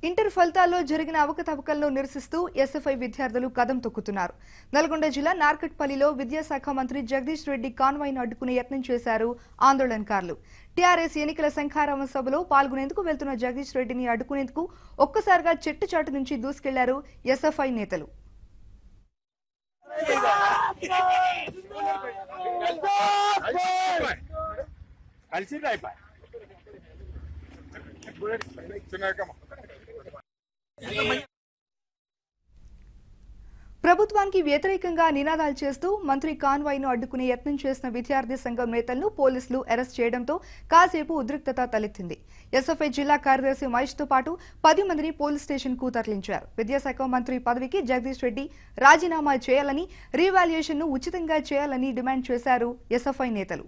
Inter ఫలితాల్లో జరిగిన అవకతవకలను నిరసిస్తూ ఎస్ఎఫ్ఐ విద్యార్థులు కదం తొక్కుతున్నారు. నల్గొండ జిల్లా నార్కట్పల్లిలో విద్యాశాఖ మంత్రి జగదీష్ రెడ్డి కాన్వాయ్ను అడ్డుకునే యత్నం చేశారు ఆందోళనకారులు. టీఆర్ఎస్ ఎన్నికల శంఖారావం సభలో పాల్గొనేందుకు వెళ్తున్న జగదీష్ రెడ్డిని అడ్డుకునేందుకు ఒక్కసారిగా చెట్టుచాటు నుంచి దూసుకెళ్లారు ఎస్ఎఫ్ఐ నేతలు. ప్రభుత్వానికి వ్యతిరేకంగా నినాదాలు చేస్తూ మంత్రి కాన్వాయ్ను అడ్డుకునే యత్నం చేసిన విద్యార్థి సంఘం నేతలను పోలీసులు అరెస్ట్ చేయడంతో కాసేపు ఉద్రిక్తత తలెత్తింది. ఎస్ఎఫ్ఐ జిల్లా కార్యదర్శి మహేష్తో పాటు 10 మందిని పోలీస్ స్టేషన్కు తరలించారు. విద్యాశాఖ మంత్రి పదవికి జగదీష్ రెడ్డి రాజీనామా చేయాలని, రీవాల్యుయేషన్ను ఉచితంగా చేయాలని డిమాండ్ చేశారు ఎస్ఎఫ్ఐ నేతలు.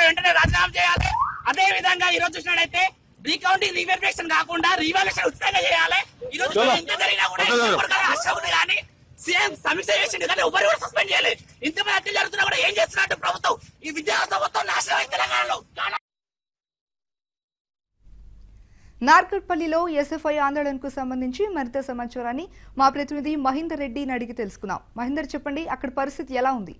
వెంటనే రాజీనామా చేయాలి. అదే విధంగా ఈ రోజు చూసినట్లయితే రీకౌంటింగ్ రీవెరిఫికేషన్ కాకుండా రీవాల్యుయేషన్ ఉచితంగా చేయాలి. ఈ రోజు ఎంత జరిగినా కూడా ఆశ ఉంది కానీ సీఎం సమీక్ష చేసింది కానీ ఎవరు కూడా సస్పెండ్ చేయలేదు. ఇంతమంది హత్యలు జరుగుతున్నా కూడా ఏం చేస్తున్నట్టు ప్రభుత్వం ఈ విద్యా వ్యవస్థ మొత్తం నాశనం అయింది తెలంగాణలో. నార్కట్పల్లిలో ఎస్ఎఫ్ఐ ఆందోళనకు సంబంధించి మరింత సమాచారాన్ని మా ప్రతినిధి మహేందర్ రెడ్డిని అడిగి తెలుసుకుందాం. మహేందర్, చెప్పండి, అక్కడ పరిస్థితి ఎలా ఉంది?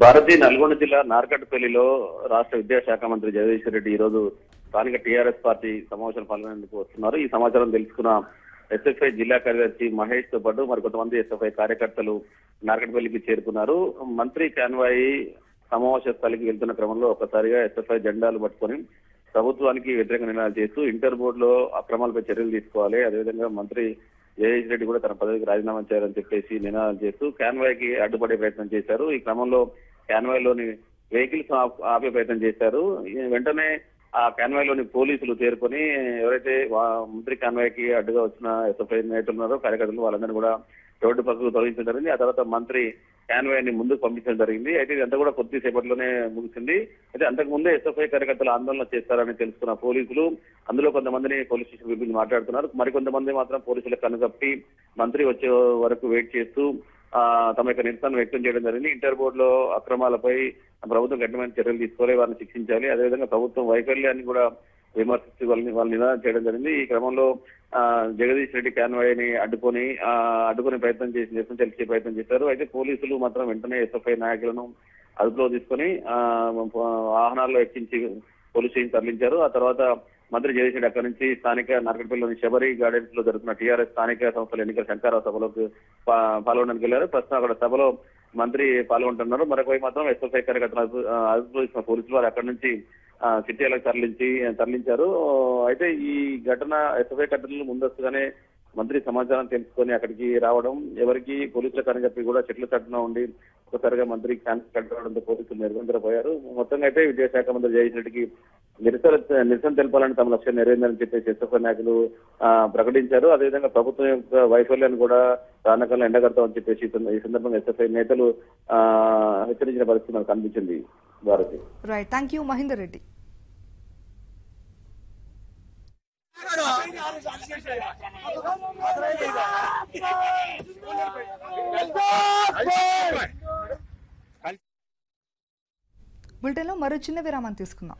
భారతీయ నల్గొండ జిల్లా నార్కట్పల్లిలో రాష్ట్ర విద్యాశాఖ మంత్రి జగదీష్ రెడ్డి ఈ రోజు స్థానిక టీఆర్ఎస్ పార్టీ సమావేశం పాల్గొనేందుకు వస్తున్నారు. ఈ సమాచారం తెలుసుకున్న ఎస్ఎఫ్ఐ జిల్లా కార్యదర్శి మహేష్ తో పాటు మరికొంతమంది ఎస్ఎఫ్ఐ కార్యకర్తలు నార్కట్పల్లికి చేరుకున్నారు. మంత్రి కాన్వాయ్ సమావేశ స్థలికి వెళ్తున్న క్రమంలో ఒక్కసారిగా ఎస్ఎఫ్ఐ జెండాలు పట్టుకొని ప్రభుత్వానికి వ్యతిరేక నినాదాలు చేస్తూ ఇంటర్ బోర్డులో అక్రమాలపై చర్యలు తీసుకోవాలి, అదేవిధంగా మంత్రి జగదీష్ రెడ్డి కూడా తన పదవికి రాజీనామా చేయాలని చెప్పేసి నినాదాలు చేస్తూ కాన్వాయ్కి అడ్డుపడే ప్రయత్నం చేశారు. ఈ క్రమంలో కాన్వాయ్లోని వెహికల్స్ ఆపే ప్రయత్నం చేశారు. వెంటనే ఆ కాన్వాయ్లోని పోలీసులు చేరుకొని ఎవరైతే మంత్రి కాన్వాయ్కి అడ్డుగా వచ్చిన ఎస్ఎఫ్ఐ నేతలు ఉన్నారో కార్యకర్తలు వాళ్ళందరినీ కూడా రోడ్డు పక్కకు తొలగించడం జరిగింది. ఆ తర్వాత మంత్రి కాన్వాయ్ని ముందుకు పంపించడం జరిగింది. అయితే ఇదంతా కూడా కొద్దిసేపట్లోనే ముగిసింది. అయితే అంతకు ముందే ఎస్ఎఫ్ఐ కార్యకర్తలు ఆందోళన చేస్తారని తెలుసుకున్న పోలీసులు అందులో కొంతమందిని పోలీస్ స్టేషన్ పిలిపించి మాట్లాడుతున్నారు. మరికొంతమంది మాత్రం పోలీసులకు కనుగప్పి మంత్రి వచ్చే వరకు వెయిట్ చేస్తూ తమ యొక్క నిరసన వ్యక్తం చేయడం జరిగింది. ఇంటర్ బోర్డులో అక్రమాలపై ప్రభుత్వం కఠినమైన చర్యలు తీసుకోవాలి, వారిని శిక్షించాలి, అదేవిధంగా ప్రభుత్వం వైఫల్యాన్ని కూడా విమర్శించి వాళ్ళని నినాదం చేయడం జరిగింది. ఈ క్రమంలో జగదీష్ రెడ్డి కాన్వాయ్ని అడ్డుకునే ప్రయత్నం చేసి నిరసన తెలిసే ప్రయత్నం చేశారు. అయితే పోలీసులు మాత్రం వెంటనే ఎస్ఎఫ్ఐ నాయకులను అదుపులో తీసుకొని వాహనాల్లో ఎక్కించి పోలీస్ స్టేషన్ తరలించారు. ఆ తర్వాత మంత్రి జగదీష్ రెడ్డి అక్కడి నుంచి స్థానిక నార్కట్పల్లిలోని శబరి గార్డెన్స్ లో జరుగుతున్న టీఆర్ఎస్ స్థానిక సంస్థల ఎన్నికల శంకారావు సభలోకి పాల్గొనడానికి వెళ్లారు. ప్రస్తుతం అక్కడ సభలో మంత్రి పాల్గొంటున్నారు. మరొక మాత్రం ఎస్ఎఫ్ఐ కార్యకర్తలు అదుపులో ఇచ్చిన పోలీసులు వారు అక్కడి నుంచి సిటీలకు తరలించారు. అయితే ఈ ఘటన ఎస్ఎఫ్ఐ కార్యకర్తలు ముందస్తుగానే మంత్రి సమాచారం తెలుసుకొని అక్కడికి రావడం, ఎవరికి పోలీసులకు అని చెప్పి కూడా చెట్ల చట్టున ఉండి ఒకసారిగా మంత్రి కట్టడంతో పోలీసులు నిర్బంధించబోయారు. మొత్తంగా అయితే విద్యాశాఖ మంత్రి జగదీష్ రెడ్డికి నిరసన తెలపాలని తమ లక్ష్యం నెరవేరిందని చెప్పేసి ఎస్ఎఫ్ఐ నాయకులు ప్రకటించారు. అదేవిధంగా ప్రభుత్వం యొక్క వైఫల్యాన్ని కూడా కారణకాలను ఎండగడతామని చెప్పేసి ఈ సందర్భంగా ఎస్ఎఫ్ఐ నేతలు హెచ్చరించిన పరిస్థితి మనకు కనిపించింది. Bharathi. Right, thank you Mahender Reddy. బులెటిన్లో మరో చిన్న విరామం తీసుకుందాం.